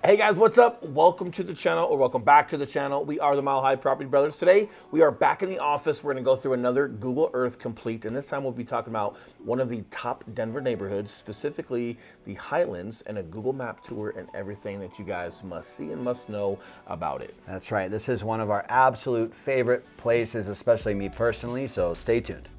Hey guys, what's up? Welcome to the channel, or welcome back to the channel. We are the Mile High Property Brothers. Today, we are back in the office. We're gonna go through another Google Earth Complete, and this time we'll be talking about one of the top Denver neighborhoods, specifically the Highlands, and a Google Map tour and everything that you guys must see and must know about it. That's right. This is one of our absolute favorite places, especially me personally, so stay tuned.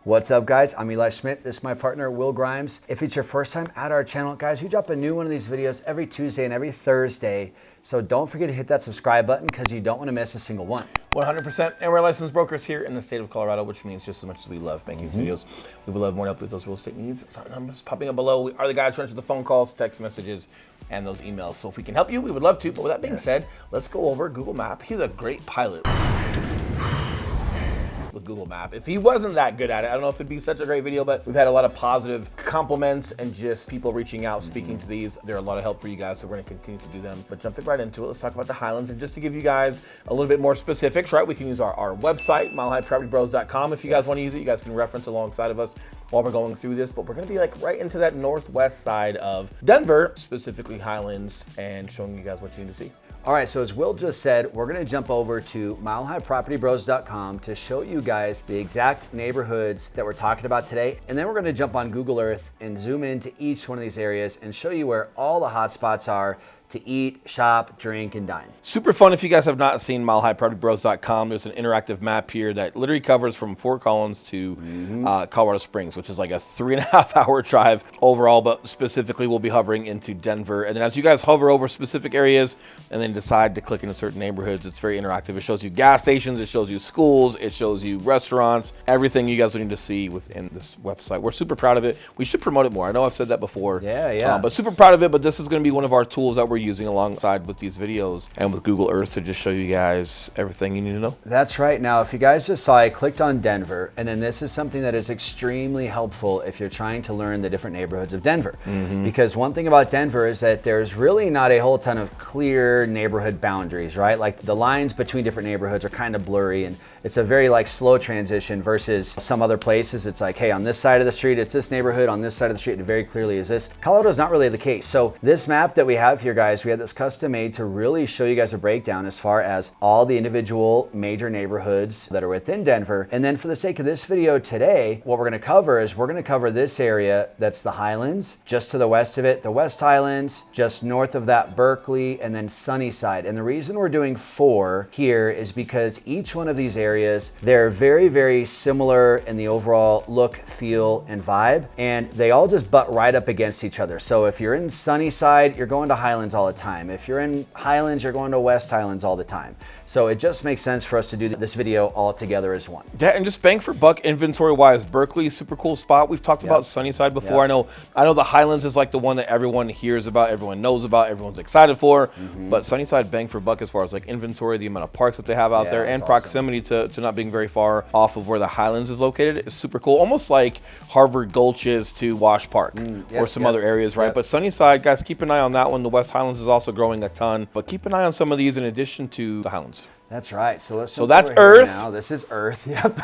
What's up, guys? I'm Schmidt. This is my partner, Will Grimes. If it's your first time at our channel, guys, we drop a new one of these videos every Tuesday and every Thursday. So don't forget to hit that subscribe button because you don't want to miss a single one. 100%. And we're licensed brokers here in the state of Colorado, which means just as much as we love making videos, we would love more help with those real estate needs. So numbers popping up below. We are the guys who answer the phone calls, text messages, and those emails. So if we can help you, we would love to. But with that being said, let's go over Google Map. He's a great pilot. Google Map. If he wasn't that good at it, I don't know if it'd be such a great video, but we've had a lot of positive compliments and just people reaching out, speaking to these. They're a lot of help for you guys, so we're going to continue to do them. But jumping right into it, let's talk about the Highlands. And just to give you guys a little bit more specifics, right, we can use our website, milehighpropertybros.com. If you guys want to use it, you guys can reference alongside of us while we're going through this. But we're going to be like right into that northwest side of Denver, specifically Highlands, and showing you guys what you need to see. All right, so as Will just said, we're gonna jump over to milehighpropertybros.com to show you guys the exact neighborhoods that we're talking about today. And then we're gonna jump on Google Earth and zoom into each one of these areas and show you where all the hot spots are to eat, shop, drink, and dine. Super fun. If you guys have not seen milehighpropertybros.com, there's an interactive map here that literally covers from Fort Collins to Colorado Springs, which is like a 3.5 hour drive overall, but specifically we'll be hovering into Denver. And then as you guys hover over specific areas and then decide to click into certain neighborhoods, it's very interactive. It shows you gas stations, it shows you schools, it shows you restaurants, everything you guys will need to see within this website. We're super proud of it. We should promote it more. I know I've said that before. Yeah. But super proud of it, but this is going to be one of our tools that we're using alongside with these videos and with Google Earth to just show you guys everything you need to know. That's right. Now, if you guys just saw, I clicked on Denver, and then this is something that is extremely helpful if you're trying to learn the different neighborhoods of Denver. Because one thing about Denver is that there's really not a whole ton of clear neighborhood boundaries, right? Like the lines between different neighborhoods are kind of blurry, and it's a very like slow transition versus some other places. It's like, hey, on this side of the street, it's this neighborhood. On this side of the street, it very clearly is this. Colorado is not really the case. So this map that we have here, guys, we had this custom made to really show you guys a breakdown as far as all the individual major neighborhoods that are within Denver. And then for the sake of this video today, what we're going to cover is we're going to cover this area that's the Highlands, just to the west of it, the West Highlands, just north of that Berkeley, and then Sunnyside. And the reason we're doing 4 here is because each one of these areas, they're very, very similar in the overall look, feel, and vibe, and they all just butt right up against each other. So if you're in Sunnyside, you're going to Highlands all the time. If you're in Highlands, you're going to West Highlands all the time. So it just makes sense for us to do this video all together as one. Yeah, and just bang for buck inventory wise, Berkeley, super cool spot. We've talked about Sunnyside before. I know the Highlands is like the one that everyone hears about, everyone knows about, everyone's excited for. But Sunnyside, bang for buck as far as like inventory, the amount of parks that they have out there, and proximity to not being very far off of where the Highlands is located is super cool. Almost like Harvard Gulch is to Wash Park or some other areas, right? But Sunnyside, guys, keep an eye on that one. The West Highlands is also growing a ton, but keep an eye on some of these in addition to the Highlands. That's right. So let's. So that's Earth. Now. This is Earth. Yep.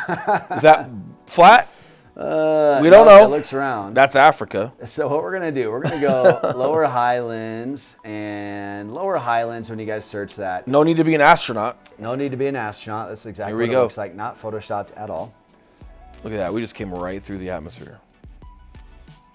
Is that flat? We don't know. It looks round. That's Africa. So what we're gonna do? We're gonna go Lower Highlands, and Lower Highlands. When you guys search that, no need to be an astronaut. No need to be an astronaut. That's exactly what it looks like. Not photoshopped at all. Look at that. We just came right through the atmosphere.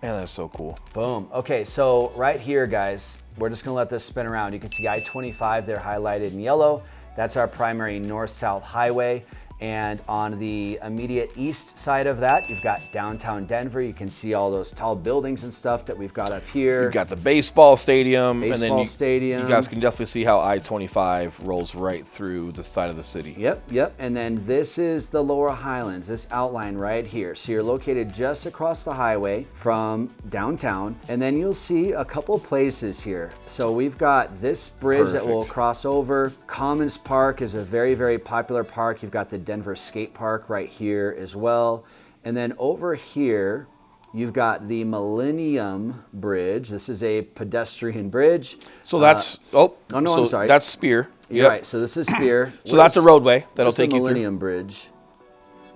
Man, that's so cool. Boom. Okay, so right here, guys, we're just gonna let this spin around. You can see I-25 there highlighted in yellow. That's our primary north-south highway. And on the immediate east side of that, you've got downtown Denver. You can see all those tall buildings and stuff that we've got up here. You've got the baseball stadium. You guys can definitely see how I-25 rolls right through the side of the city. Yep. And then this is the Lower Highlands, this outline right here. So you're located just across the highway from downtown. And then you'll see a couple places here. So we've got this bridge that will cross over. Commons Park is a very, very popular park. You've got the Denver Skate Park right here as well. And then over here, You've got the Millennium Bridge. This is a pedestrian bridge. So that's, I'm sorry. That's Spear. You're right, so this is Spear. So that's a roadway that'll take you through. Millennium Bridge.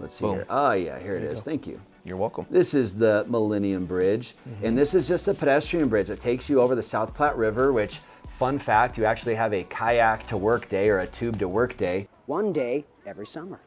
Let's see here. Oh yeah, here it is. Thank you. You're welcome. This is the Millennium Bridge, and this is just a pedestrian bridge. It takes you over the South Platte River, which, fun fact, you actually have a kayak to work day or a tube to work day. One day every summer.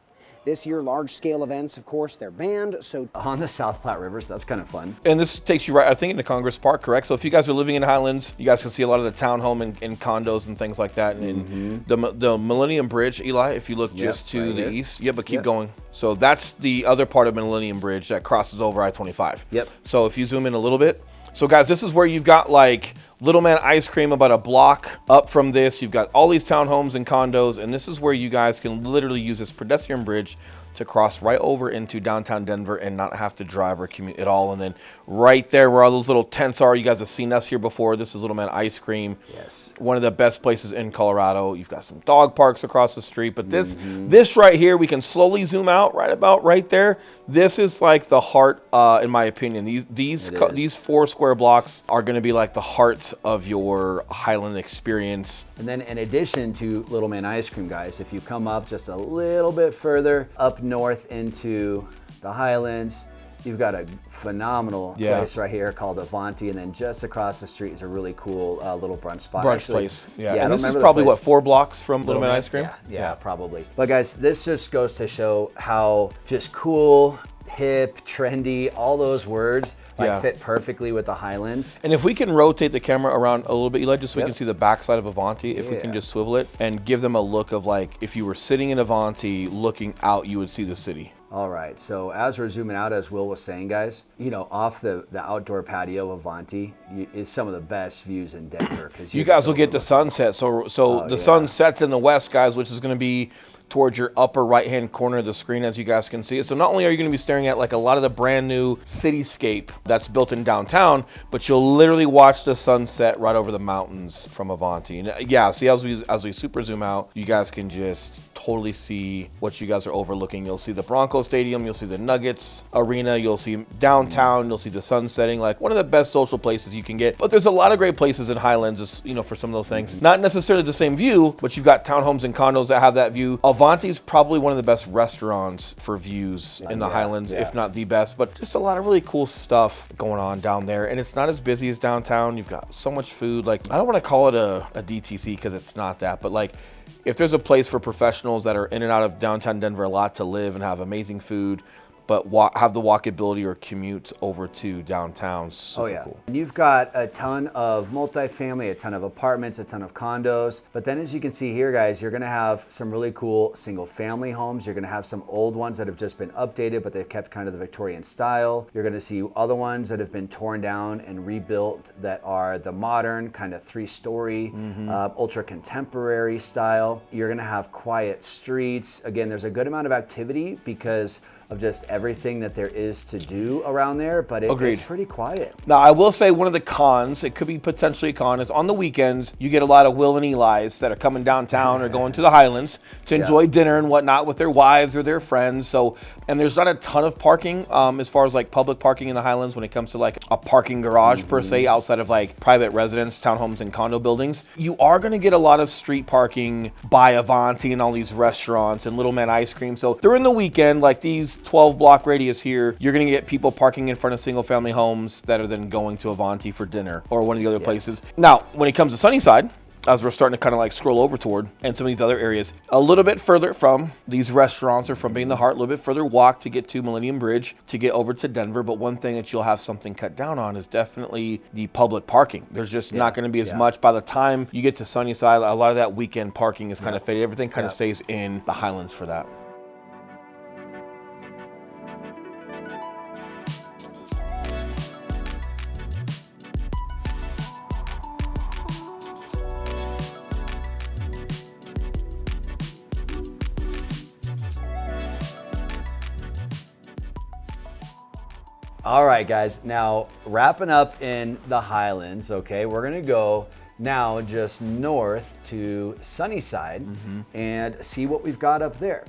This year, large-scale events, of course, they're banned, so... On the South Platte River, so that's kind of fun. And this takes you right, I think, into Congress Park, correct? So if you guys are living in Highlands, you guys can see a lot of the townhome and condos and things like that. And the Millennium Bridge, Eli, if you look just to the east. Yeah, but keep going. So that's the other part of Millennium Bridge that crosses over I-25. Yep. So if you zoom in a little bit. So guys, this is where you've got like Little Man Ice Cream about a block up from this. You've got all these townhomes and condos, and this is where you guys can literally use this pedestrian bridge to cross right over into downtown Denver and not have to drive or commute at all. And then right there where all those little tents are, you guys have seen us here before. This is Little Man Ice Cream. Yes. One of the best places in Colorado. You've got some dog parks across the street, but this right here, we can slowly zoom out right about right there. This is like the heart, in my opinion. These 4 square blocks are going to be like the heart of your Highland experience. And then in addition to Little Man Ice Cream, guys, if you come up just a little bit further up north into the Highlands, you've got a phenomenal place right here called Avanti, and then just across the street is a really cool little brunch spot. Place. Yeah, and this is probably, what, 4 blocks from Little Man Ice Cream? Yeah, probably. But guys, this just goes to show how just cool, hip, trendy, all those words fit perfectly with the Highlands. And if we can rotate the camera around a little bit, Eli, just so we can see the backside of Avanti, if we can just swivel it and give them a look of like, if you were sitting in Avanti looking out, you would see the city. All right, so as we're zooming out, as Will was saying, guys, you know, off the outdoor patio of Avanti is some of the best views in Denver. Because you guys will get the sunset. So the sun sets in the west, guys, which is going to be towards your upper right-hand corner of the screen, as you guys can see it. So not only are you going to be staring at like a lot of the brand new cityscape that's built in downtown, but you'll literally watch the sunset right over the mountains from Avanti. And yeah, see, as we super zoom out, you guys can just totally see what you guys are overlooking. You'll see the Bronco Stadium, you'll see the Nuggets Arena, you'll see downtown, you'll see the sun setting, like one of the best social places you can get. But there's a lot of great places in Highlands, you know, for some of those things. Not necessarily the same view, but you've got townhomes and condos that have that view. Avanti's probably one of the best restaurants for views in the Highlands, if not the best, but just a lot of really cool stuff going on down there. And it's not as busy as downtown. You've got so much food. Like, I don't want to call it a DTC because it's not that, but like, if there's a place for professionals that are in and out of downtown Denver a lot to live and have amazing food, but have the walkability or commute over to downtown. Super cool. And you've got a ton of multifamily, a ton of apartments, a ton of condos. But then as you can see here, guys, you're gonna have some really cool single family homes. You're gonna have some old ones that have just been updated, but they've kept kind of the Victorian style. You're gonna see other ones that have been torn down and rebuilt that are the modern kind of 3-story, ultra contemporary style. You're gonna have quiet streets. Again, there's a good amount of activity because of just everything that there is to do around there, but it's pretty quiet. Now, I will say one of the cons, it could be potentially a con, is on the weekends, you get a lot of Will and Eli's that are coming downtown or going to the Highlands to enjoy dinner and whatnot with their wives or their friends. So, and there's not a ton of parking as far as like public parking in the Highlands when it comes to like a parking garage per se, outside of like private residence, townhomes, and condo buildings. You are gonna get a lot of street parking by Avanti and all these restaurants and Little Man Ice Cream. So during the weekend, like these 12 block radius here, you're going to get people parking in front of single family homes that are then going to Avanti for dinner or one of the other places. Now, when it comes to Sunnyside, as we're starting to kind of like scroll over toward, and some of these other areas, a little bit further from these restaurants or from being the heart, a little bit further walk to get to Millennium Bridge to get over to Denver. But one thing that you'll have something cut down on is definitely the public parking. There's just not going to be as much. By the time you get to Sunnyside, a lot of that weekend parking is kind of faded. Everything kind of stays in the Highlands for that. All right, guys, now wrapping up in the Highlands, okay, we're gonna go now just north to Sunnyside and see what we've got up there.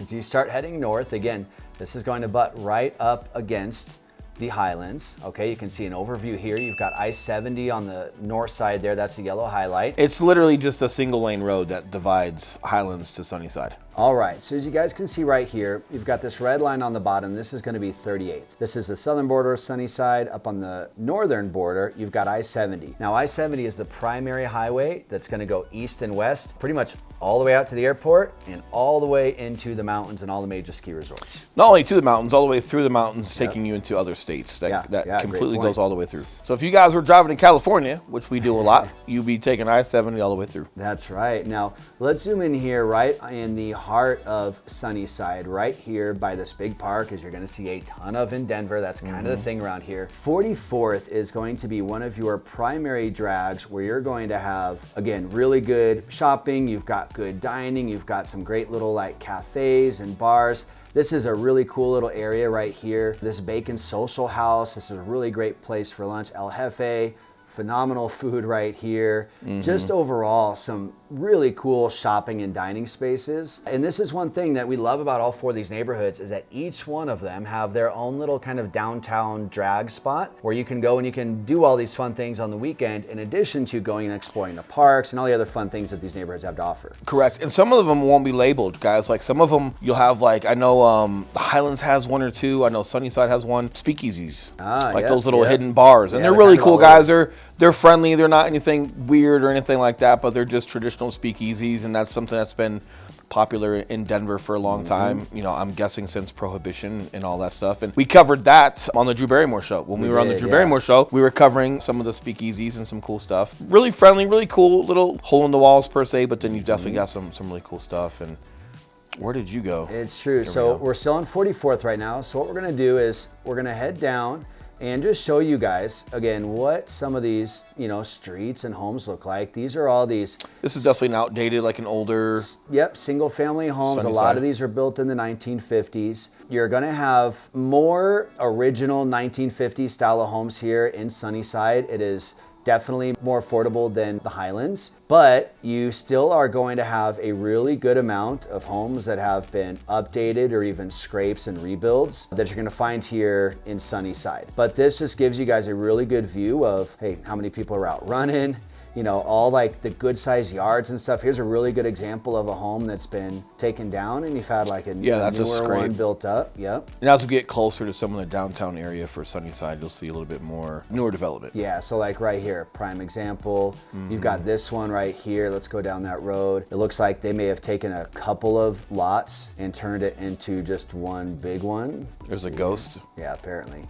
As you start heading north, again, this is going to butt right up against the Highlands. Okay, you can see an overview here. You've got I-70 on the north side there. That's the yellow highlight. It's literally just a single lane road that divides Highlands to Sunnyside. All right, so as you guys can see right here, you've got this red line on the bottom. This is going to be 38th. This is the southern border of Sunnyside. Up on the northern border, you've got I-70. Now, I-70 is the primary highway that's going to go east and west, pretty much all the way out to the airport and all the way into the mountains and all the major ski resorts. Not only to the mountains, all the way through the mountains, taking you into other states. That completely goes all the way through. So if you guys were driving in California, which we do a lot, you'd be taking I-70 all the way through. That's right. Now, let's zoom in here right in the heart of Sunnyside, right here by this big park, as you're going to see a ton of in Denver. That's kind of the thing around here. 44th is going to be one of your primary drags where you're going to have, again, really good shopping. You've got good dining. You've got some great little like cafes and bars. This is a really cool little area right here. This Bacon Social House. This is a really great place for lunch. El Jefe. Phenomenal food right here. Just overall, some really cool shopping and dining spaces. And this is one thing that we love about all four of these neighborhoods is that each one of them have their own little kind of downtown drag spot where you can go and you can do all these fun things on the weekend in addition to going and exploring the parks and all the other fun things that these neighborhoods have to offer. Correct. And some of them won't be labeled, guys. Like some of them you'll have like, I know the Highlands has one or two. I know Sunnyside has one. Speakeasies. Like those little hidden bars. And they're really cool, guys. They're friendly. They're not anything weird or anything like that, but they're just traditional speakeasies, and that's something that's been popular in Denver for a long time. You know, I'm guessing since Prohibition and all that stuff. And we covered that on the Drew Barrymore show. When we were on the Drew Barrymore show, we were covering some of the speakeasies and some cool stuff. Really friendly, really cool, little hole in the walls per se, but then you've definitely got some really cool stuff. And where did you go? It's true. So we're still on 44th right now. So what we're going to do is we're going to head down and just show you guys again what some of these, you know, streets and homes look like. These are all these. This is definitely an outdated, like an older. Yep, single family homes. Sunnyside. A lot of these are built in the 1950s. You're going to have more original 1950s style of homes here in Sunnyside. It is definitely more affordable than the Highlands, but you still are going to have a really good amount of homes that have been updated or even scrapes and rebuilds that you're going to find here in Sunnyside. But this just gives you guys a really good view of, hey, how many people are out running, you know, all like the good sized yards and stuff. Here's a really good example of a home that's been taken down and you've had like a newer one built up. Yep. And as we get closer to some of the downtown area for Sunnyside, you'll see a little bit more newer development. Yeah, so like right here, prime example. You've got this one right here. Let's go down that road. It looks like they may have taken a couple of lots and turned it into just one big one. There's a ghost. Yeah, apparently.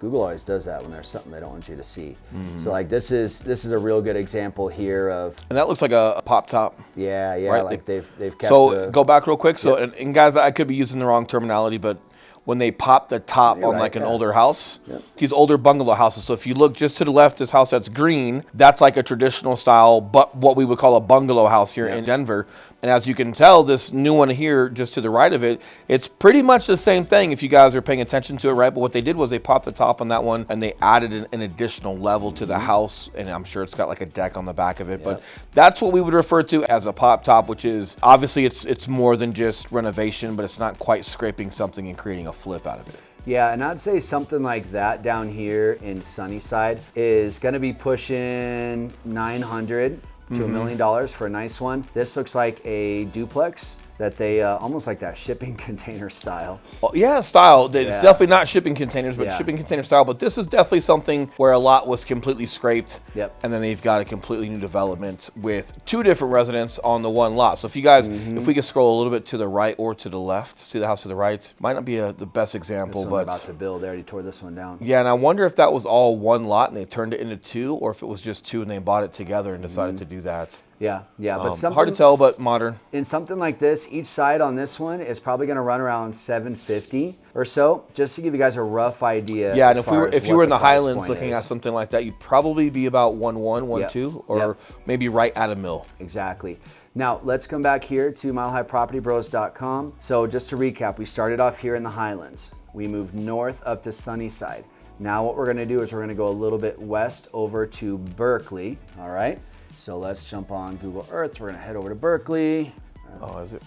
Google always does that when there's something they don't want you to see. So like this is a real good example here of. And that looks like a pop top. Yeah, right? Like they've kept. So go back real quick. So and guys, I could be using the wrong terminology, but when they pop the top on like an older house, these older bungalow houses. So if you look just to the left, this house that's green, that's like a traditional style, but what we would call a bungalow house here in Denver. And as you can tell, this new one here, just to the right of it, it's pretty much the same thing if you guys are paying attention to it, right? But what they did was they popped the top on that one and they added an additional level to the house. And I'm sure it's got like a deck on the back of it, but that's what we would refer to as a pop top, which is obviously it's more than just renovation, but it's not quite scraping something and creating a flip out of it. Yeah, and I'd say something like that down here in Sunnyside is going to be pushing $900 to $1 million for a nice one. This looks like a duplex that they almost like that shipping container style. Well, yeah, style. It's definitely not shipping containers, but shipping container style. But this is definitely something where a lot was completely scraped. And then they've got a completely new development with two different residents on the one lot. So if you guys, if we could scroll a little bit to the right or to the left, see the house to the right, might not be the best example, but about to build. They already tore this one down. Yeah, and I wonder if that was all one lot and they turned it into two, or if it was just two and they bought it together and decided to do that. Yeah, but something hard to tell, but modern. In something like this, each side on this one is probably going to run around $750 or so, just to give you guys a rough idea. Yeah, and if you were in the Highlands looking at something like that, you'd probably be about 1.1, 1.2, or maybe right at $1 million. Exactly. Now, let's come back here to milehighpropertybros.com. So just to recap, we started off here in the Highlands. We moved north up to Sunnyside. Now what we're going to do is we're going to go a little bit west over to Berkeley, all right? So let's jump on Google Earth. We're going to head over to Berkeley. Oh, is it?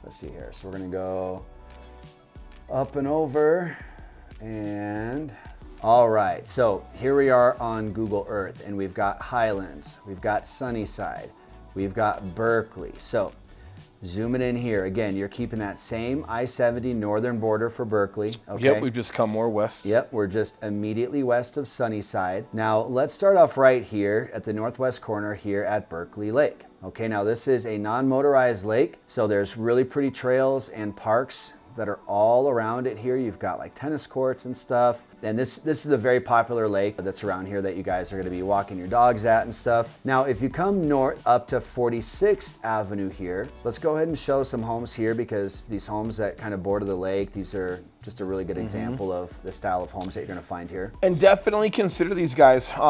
Let's see here. So we're going to go up and over and All right, so here we are on Google Earth, and we've got Highlands, we've got Sunnyside, we've got Berkeley. So zooming in here, again, you're keeping that same I-70 northern border for Berkeley. Okay? Yep, we've just come more west. Yep, we're just immediately west of Sunnyside. Now, let's start off right here at the northwest corner here at Berkeley Lake. Okay, now this is a non-motorized lake, so there's really pretty trails and parks that are all around it here. You've got like tennis courts and stuff. And this is a very popular lake that's around here that you guys are going to be walking your dogs at and stuff. Now, if you come north up to 46th Avenue here, let's go ahead and show some homes here, because these homes that kind of border the lake, these are just a really good example of the style of homes that you're going to find here. And definitely consider these guys. You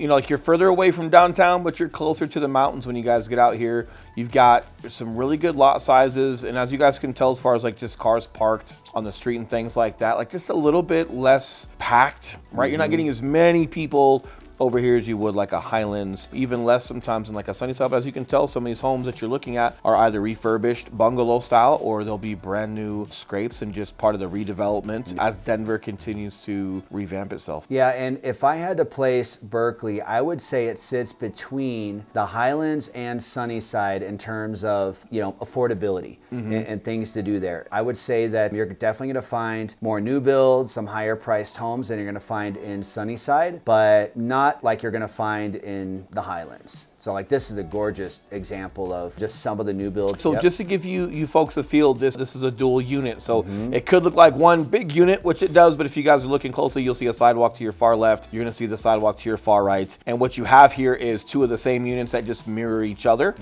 know, like you're further away from downtown, but you're closer to the mountains when you guys get out here. You've got some really good lot sizes. And as you guys can tell, as far as like just cars parked on the street and things like that, like just a little bit less packed, right? You're not getting as many people over here as you would like a Highlands, even less sometimes in like a Sunnyside. But as you can tell, some of these homes that you're looking at are either refurbished bungalow style, or they'll be brand new scrapes and just part of the redevelopment as Denver continues to revamp itself. Yeah, and if I had to place Berkeley, I would say it sits between the Highlands and Sunnyside in terms of, you know, affordability and things to do there. I would say that you're definitely going to find more new builds, some higher priced homes than you're going to find in Sunnyside, but not like you're going to find in the Highlands. So like this is a gorgeous example of just some of the new builds. So just to give you folks a feel, this is a dual unit. So it could look like one big unit, which it does, but if you guys are looking closely, you'll see a sidewalk to your far left. You're going to see the sidewalk to your far right. And what you have here is two of the same units that just mirror each other.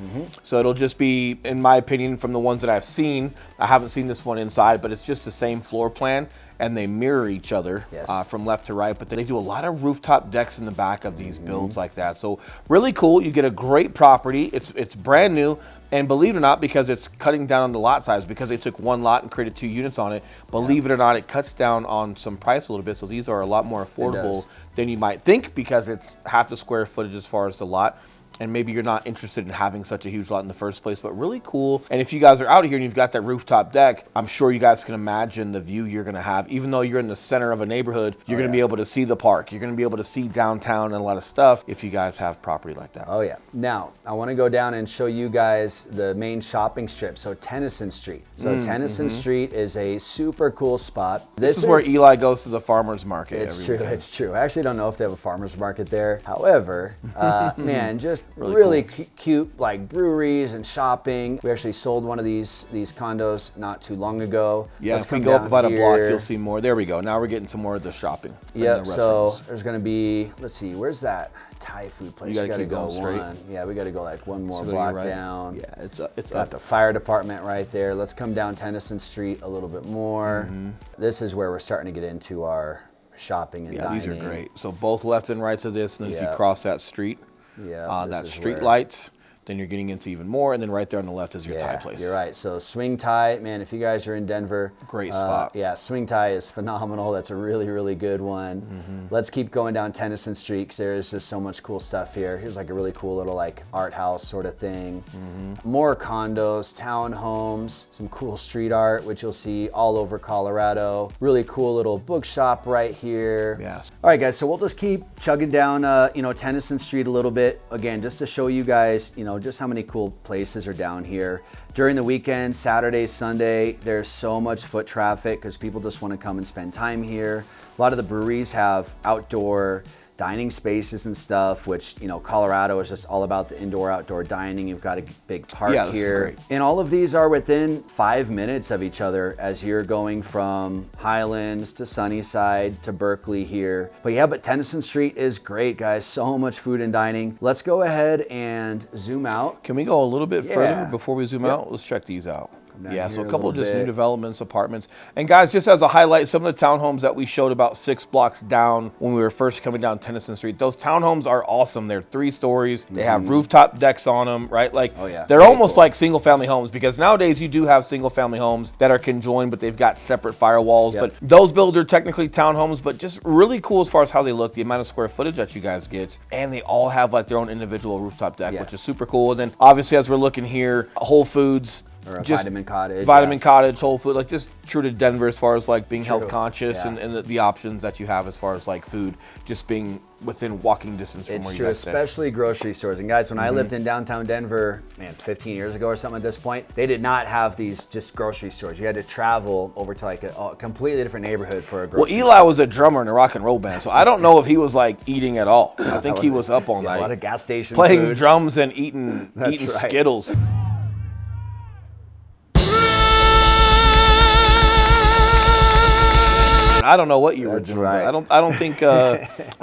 So it'll just be, in my opinion, from the ones that I've seen, I haven't seen this one inside, but it's just the same floor plan, and they mirror each other from left to right. But they do a lot of rooftop decks in the back of these builds like that. So really cool. You get a great property. It's brand new. And believe it or not, because it's cutting down on the lot size, because they took one lot and created 2 units on it, believe it or not, it cuts down on some price a little bit. So these are a lot more affordable than you might think, because it's half the square footage as far as the lot. And maybe you're not interested in having such a huge lot in the first place, but really cool. And if you guys are out here and you've got that rooftop deck, I'm sure you guys can imagine the view you're gonna have. Even though you're in the center of a neighborhood, you're gonna be able to see the park. You're gonna be able to see downtown and a lot of stuff if you guys have property like that. Oh yeah. Now, I wanna go down and show you guys the main shopping strip. So Tennyson Street. So Tennyson Street is a super cool spot. This is where Eli goes to the farmer's market. It's true, it's true. I actually don't know if they have a farmer's market there. However, man, just really cool. Cute like breweries and shopping. We actually sold one of these condos not too long ago. Yeah, if we go up about a block, you'll see more. There we go. Now we're getting to more of the shopping. Yep, so there's gonna be, let's see, where's that Thai food place? You gotta keep going straight. Yeah, we gotta go like one more block down. Yeah, it's got the fire department right there. Let's come down Tennyson Street a little bit more. This is where we're starting to get into our shopping and dining. These are great. So both left and right to this, and then if you cross that street, that street lights, then you're getting into even more, and then right there on the left is your Thai place. You're right. So Swing Thai, man, if you guys are in Denver, great spot. Yeah, Swing Thai is phenomenal. That's a really, really good one. Let's keep going down Tennyson Street, because there's just so much cool stuff here. Here's like a really cool little like art house sort of thing. More condos, townhomes, some cool street art, which you'll see all over Colorado. Really cool little bookshop right here. Yes. All right, guys, so we'll just keep chugging down, Tennyson Street a little bit. Again, just to show you guys, just how many cool places are down here. During the weekend, Saturday, Sunday, there's so much foot traffic because people just want to come and spend time here. A lot of the breweries have outdoor dining spaces and stuff, which, Colorado is just all about the indoor-outdoor dining. You've got a big park here. And all of these are within 5 minutes of each other as you're going from Highlands to Sunnyside to Berkeley here. But Tennyson Street is great, guys. So much food and dining. Let's go ahead and zoom out. Can we go a little bit further before we zoom out? Let's check these out. Yeah, so a couple of just new developments, apartments. And guys, just as a highlight, some of the townhomes that we showed about 6 blocks down when we were first coming down Tennyson Street, those townhomes are awesome. They're 3 stories. They have rooftop decks on them, right? Like, they're almost like single family homes, because nowadays you do have single family homes that are conjoined, but they've got separate firewalls. But those builds are technically townhomes, but just really cool as far as how they look, the amount of square footage that you guys get. And they all have like their own individual rooftop deck, which is super cool. And then obviously, as we're looking here, Whole Foods, or a just Vitamin Cottage. Vitamin Cottage, Whole Food, like just true to Denver as far as like being True. health conscious and the options that you have as far as like food, just being within walking distance from It's where true, you guys stay. especially grocery stores. And guys, when I lived in downtown Denver, man, 15 years ago or something at this point, they did not have these just grocery stores. You had to travel over to like a completely different neighborhood for a grocery Well, Eli was a drummer in a rock and roll band, so I don't know if he was like eating at all. I think he was up all Yeah, night. a lot of gas station playing food. drums and eating That's right. Skittles. I don't know what you were That's doing. right. But I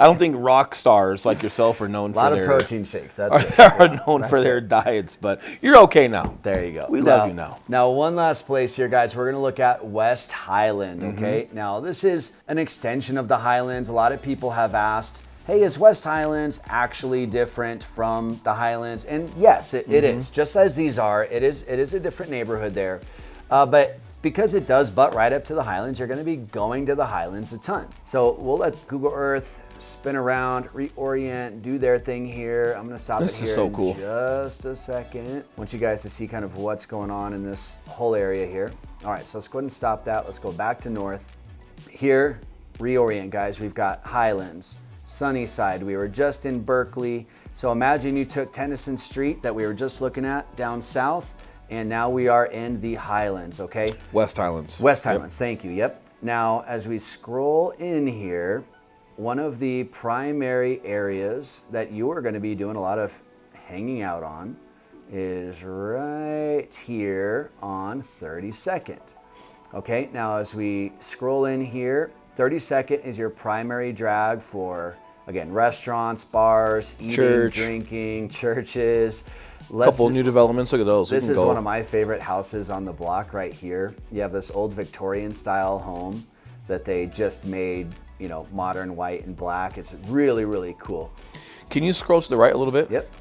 don't think rock stars like yourself are known A lot for of their protein shakes. That's it. are known for their diets. But you're okay now. There you go. We love you now. Now, one last place here, guys. We're going to look at West Highland, okay? Now, this is an extension of the Highlands. A lot of people have asked, hey, is West Highlands actually different from the Highlands? And yes, it is. Just as these are, it is a different neighborhood there. But because it does butt right up to the Highlands, you're going to be going to the Highlands a ton. So we'll let Google Earth spin around, reorient, do their thing here. I'm going to stop it This is here so in cool. just a second. I want you guys to see kind of what's going on in this whole area here. All right, so let's go ahead and stop that. Let's go back to north. Here, reorient, guys. We've got Highlands, Sunnyside. We were just in Berkeley. So imagine you took Tennyson Street that we were just looking at down south, and now we are in the Highlands, okay? West Highlands. West Highlands, thank you, yep. Now, as we scroll in here, one of the primary areas that you are gonna be doing a lot of hanging out on is right here on 32nd. Okay, now as we scroll in here, 32nd is your primary drag for, again, restaurants, bars, eating, Church. drinking, churches. Couple new developments. Look at those. This is one of my favorite houses on the block right here. You have this old Victorian style home that they just made, you know, modern white and black. It's really, really cool. Can you scroll to the right a little bit? Yep.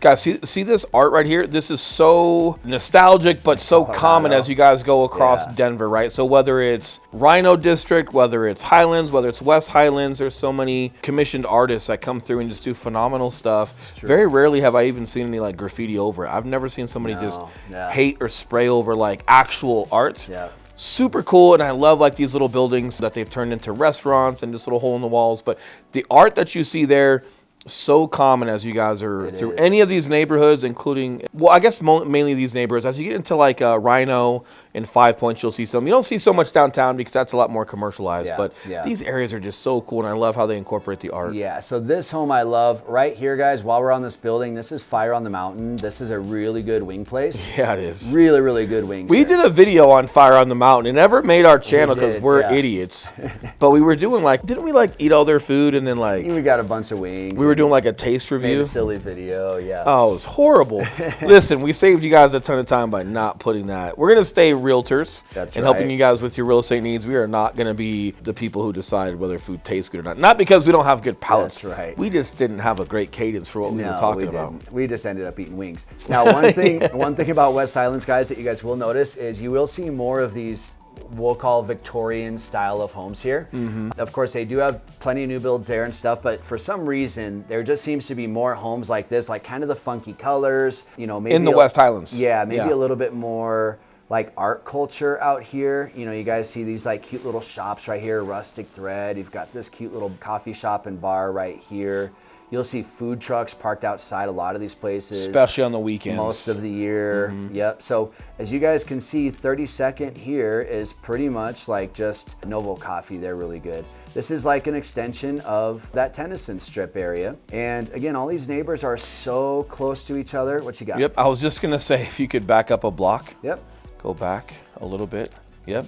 Guys, see this art right here? This is so nostalgic, but so Colorado. common as you guys go across Yeah. Denver, right? So whether it's Rhino District, whether it's Highlands, whether it's West Highlands, there's so many commissioned artists that come through and just do phenomenal stuff. Very rarely have I even seen any like graffiti over it. I've never seen somebody just yeah. hate or spray over like actual art. Yeah. Super cool, and I love like these little buildings that they've turned into restaurants and just little hole in the walls. But the art that you see there, so common as you guys are through is. any of these neighborhoods, including, well, I guess mainly these neighborhoods. As you get into like Rhino and 5 Points, you'll see some. You don't see so much downtown because that's a lot more commercialized, Yeah, but yeah. these areas are just so cool, and I love how they incorporate the art. Yeah, so this home I love. Right here, guys, while we're on this building, this is Fire on the Mountain. This is a really good wing place. Yeah, it is. Really, really good wings. We did a video on Fire on the Mountain. It never made our channel because did, we're yeah. idiots. But we were doing like, didn't we like eat all their food and then like, We got a bunch of wings. we were doing like a taste made review? a silly video, yeah. Oh, it was horrible. Listen, we saved you guys a ton of time by not putting that. We're going to stay realtors That's and helping right. you guys with your real estate needs. We are not going to be the people who decide whether food tastes good or not. Not because we don't have good palates. That's right. We just didn't have a great cadence for what we were talking about. didn't. We just ended up eating wings. Now, one thing about West Highlands, guys, that you guys will notice is you will see more of these we'll call Victorian style of homes here. Of course, they do have plenty of new builds there and stuff, but for some reason, there just seems to be more homes like this, like kind of the funky colors, you know, maybe In the West Highlands. Yeah, maybe a little bit more like art culture out here. You know, you guys see these like cute little shops right here, Rustic Thread. You've got this cute little coffee shop and bar right here. You'll see food trucks parked outside a lot of these places. Especially on the weekends. Most of the year. Yep. So as you guys can see, 32nd here is pretty much like just Novo Coffee. They're really good. This is like an extension of that Tennyson Strip area. And again, all these neighbors are so close to each other. What you got? Yep. I was just going to say, if you could back up a block. Yep. Go back a little bit. Yep.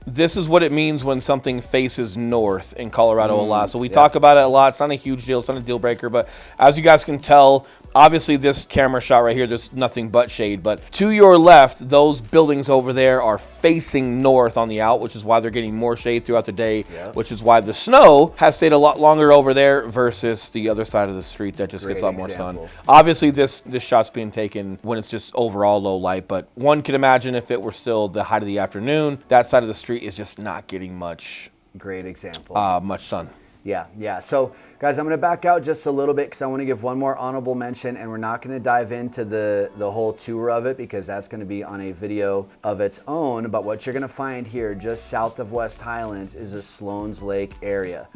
This is what it means when something faces north in Colorado a lot. So we talk about it a lot. It's not a huge deal. It's not a deal breaker. But as you guys can tell, obviously this camera shot right here, there's nothing but shade. But to your left, those buildings over there are facing north on the out, which is why they're getting more shade throughout the day, which is why the snow has stayed a lot longer over there versus the other side of the street that just gets a lot more sun. Obviously, this shot's being taken when it's just overall low light. But one can imagine if it were still the height of the afternoon, that side of the street is just not getting much Great example. much sun. Yeah. So, guys, I'm going to back out just a little bit because I want to give one more honorable mention, and we're not going to dive into the whole tour of it because that's going to be on a video of its own. But what you're going to find here just south of West Highlands is a Sloan's Lake area.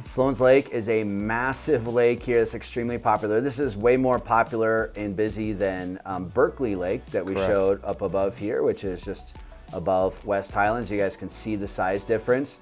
Sloan's Lake is a massive lake here that's extremely popular. This is way more popular and busy than Berkeley Lake that we showed up above here, which is just above West Highlands. You guys can see the size difference.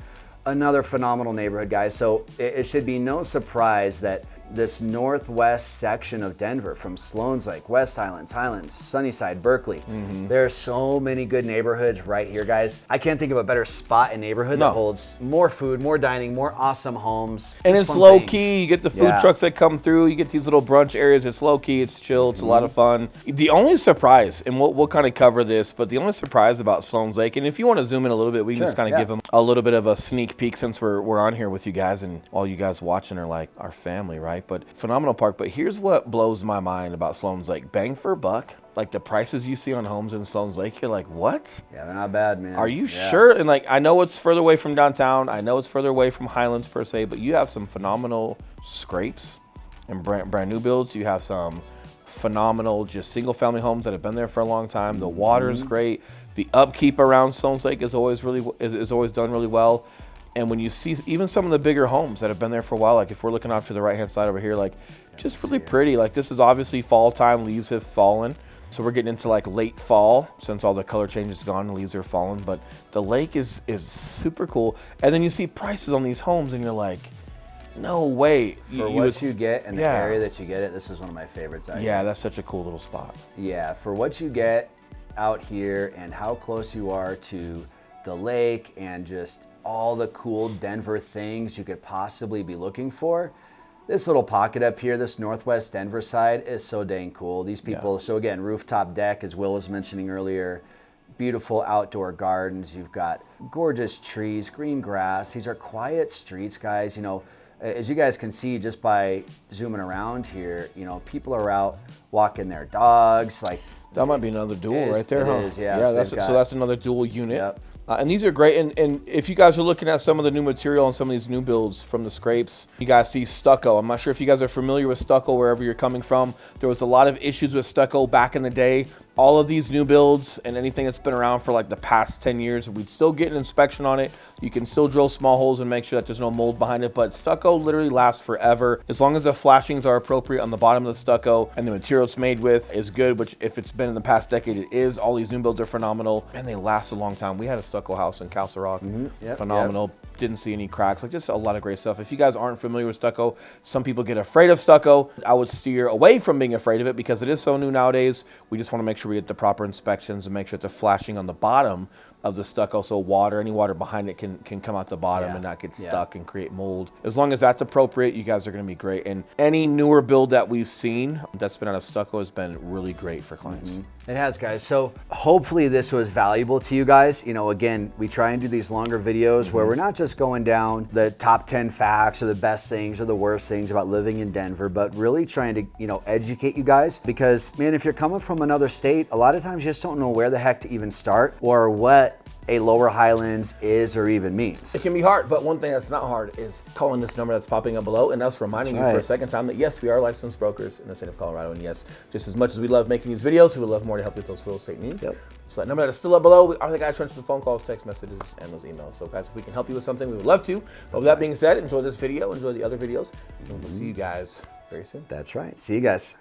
Another phenomenal neighborhood, guys. So it should be no surprise that this northwest section of Denver, from Sloan's Lake, West Highlands, Sunnyside, Berkeley, there are so many good neighborhoods right here, guys. I can't think of a better spot and neighborhood that holds more food, more dining, more awesome homes. And it's low key. You get the food trucks that come through. You get these little brunch areas. It's low key. It's chill. It's a lot of fun. The only surprise, and we'll kind of cover this, but the only surprise about Sloan's Lake, and if you want to zoom in a little bit, we can just kind of give them a little bit of a sneak peek since we're on here with you guys, and all you guys watching are like our family, right? But phenomenal park. But here's what blows my mind about Sloan's Lake. Bang for a buck. Like the prices you see on homes in Sloan's Lake, you're like, what? Yeah, they're not bad, man. Are you sure? And like, I know it's further away from downtown. I know it's further away from Highlands per se, but you have some phenomenal scrapes and brand new builds. You have some phenomenal just single family homes that have been there for a long time. The water is great. The upkeep around Sloan's Lake is always done really well. And when you see even some of the bigger homes that have been there for a while, like if we're looking off to the right-hand side over here, like just really pretty. Like this is obviously fall time, leaves have fallen. So we're getting into like late fall since all the color change is gone, the leaves are falling. But the lake is super cool. And then you see prices on these homes and you're like, no way. For what you get and the area that you get it, this is one of my favorites. That's such a cool little spot. Yeah, for what you get out here and how close you are to the lake and just all the cool Denver things you could possibly be looking for. This little pocket up here, this northwest Denver side, is so dang cool. These people, so again, rooftop deck, as Will was mentioning earlier, beautiful outdoor gardens. You've got gorgeous trees, green grass. These are quiet streets, guys. You know, as you guys can see just by zooming around here, you know, people are out walking their dogs. Like that might be another dual right there, huh? It is, yeah. Yeah, so that's another dual unit. Yep. And these are great. And if you guys are looking at some of the new material and some of these new builds from the scrapes, you guys see stucco. I'm not sure if you guys are familiar with stucco wherever you're coming from. There was a lot of issues with stucco back in the day. All of these new builds and anything that's been around for like the past 10 years, we'd still get an inspection on it. You can still drill small holes and make sure that there's no mold behind it, but stucco literally lasts forever. As long as the flashings are appropriate on the bottom of the stucco and the material it's made with is good, which if it's been in the past decade, it is. All these new builds are phenomenal and they last a long time. We had a stucco house in Castle Rock. Phenomenal. Didn't see any cracks, like just a lot of great stuff. If you guys aren't familiar with stucco, some people get afraid of stucco. I would steer away from being afraid of it because it is so new nowadays. We just want to make sure we get the proper inspections and make sure that the flashing on the bottom of the stucco, so any water behind it can come out the bottom and not get stuck and create mold. As long as that's appropriate, you guys are going to be great. And any newer build that we've seen that's been out of stucco has been really great for clients. It has, guys. So hopefully this was valuable to you guys. You know, again, we try and do these longer videos where we're not just going down the top 10 facts or the best things or the worst things about living in Denver, but really trying to, you know, educate you guys. Because, man, if you're coming from another state, a lot of times you just don't know where the heck to even start or what a lower Highlands is or even means. It can be hard, but one thing that's not hard is calling this number that's popping up below and us reminding you for a second time that yes, we are licensed brokers in the state of Colorado, and yes, just as much as we love making these videos, we would love more to help you with those real estate needs. So that number that is still up below, we are the guys transferring the phone calls, text messages, and those emails. So guys, if we can help you with something, we would love to. But with that being said, enjoy this video, enjoy the other videos, and we'll see you guys very soon. That's right. See you guys.